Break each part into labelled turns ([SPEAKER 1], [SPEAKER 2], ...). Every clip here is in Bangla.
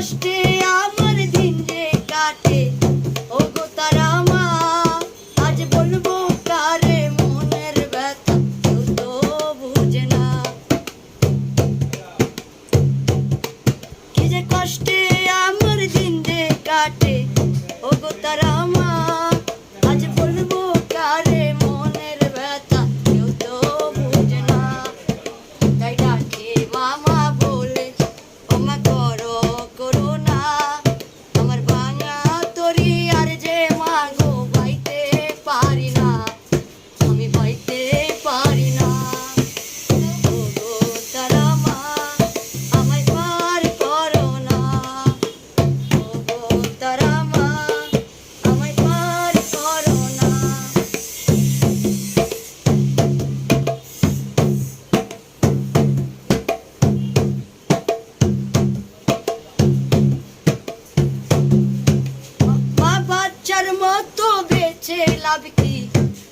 [SPEAKER 1] কষ্টে আমার দিন যে কাটে, ওগো তারা মা আজ বলবো কারে মনের ব্যথা, কেউ তো বুঝে না। কি যে কষ্টে আমার দিন যে কাটে, ওগো তারা মা আজ বলবো কারে মনের ব্যথা, কেউ তো বুঝে না। তাই ডাকে মামা বলে, ও মা করো করুণা, আমার ভাঙা তরি আর যে মা গো বাইতে পারি না, আমি বাইতে পারি না। ওগো তারা মা আমায় পার করো না, ওগো তারা মা আমায় পার করো না। মা বাচ্চার মতো বেঁচে লাভ কি,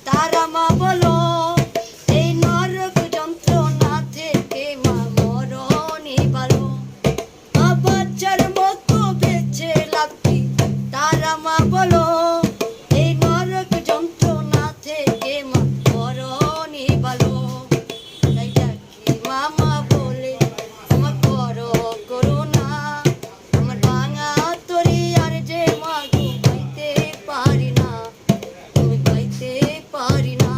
[SPEAKER 1] তারা মা বলো, এই নরক যন্ত্রণা থেকে মা মরণই ভালো। মা বাচ্চার মতো বেঁচে লাভ কি, তারা মা বলো, এই নরক যন্ত্রণা থেকে মা মরণই ভালো। তাই ডাকি মামা বলে, আমা করো করুণা, আমার ভাঙা তরি আর যে মা গো বাইতে পারি না, আমি বাইতে পারি না।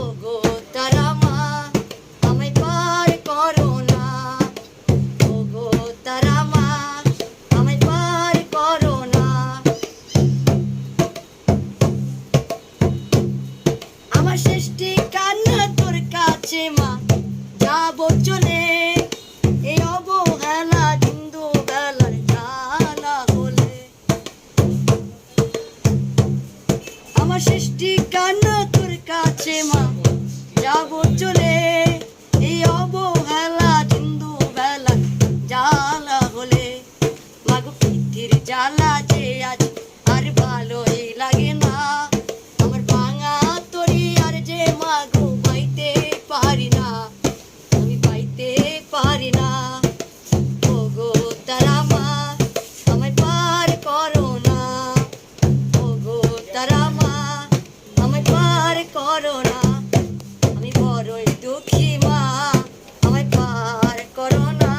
[SPEAKER 1] ওগো তারা মা আমায় পার করো না, ওগো তারা মা আমায় পার করো না। আমার শেষটি কান্না তোর কাছে মা, যাবো চলে এই অবহেলা হিন্দু বেলার জানা বলে। আমার শেষটি কান্না তোর কাছে মা, যাবো চলে এই অবহেলা হিন্দু বেলার জ্বালা হলে। মাগো পিঠির জ্বালা যে আজ আর ভালোই লাগে না, আমার ভাঙা তরি আর যে মা গো বাইতে পারি না, আমি বাইতে পারি না। ওগো তারা মা আমায় পার করো না, ওগো তারা মা আমায় পার করো না। আমি বড়ই দুঃখী মা, আমায় পার করো না,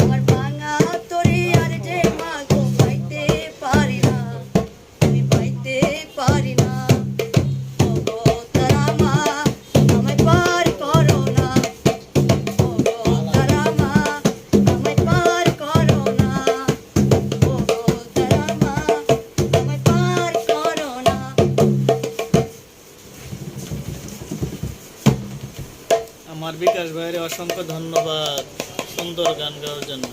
[SPEAKER 1] আমার ভাঙা তরি আর যে মা গো বাইতে পারি না, আমি বাইতে পারি না। ওগো তারা মা আমায় পার করো না, ওগো তারা মা আমায় পার করো না, ওগো তারা মা আমায় পার করো না।
[SPEAKER 2] আমার বিকাশ ভাইয়ের অসংখ্য ধন্যবাদ সুন্দর গান গাওয়ার জন্য।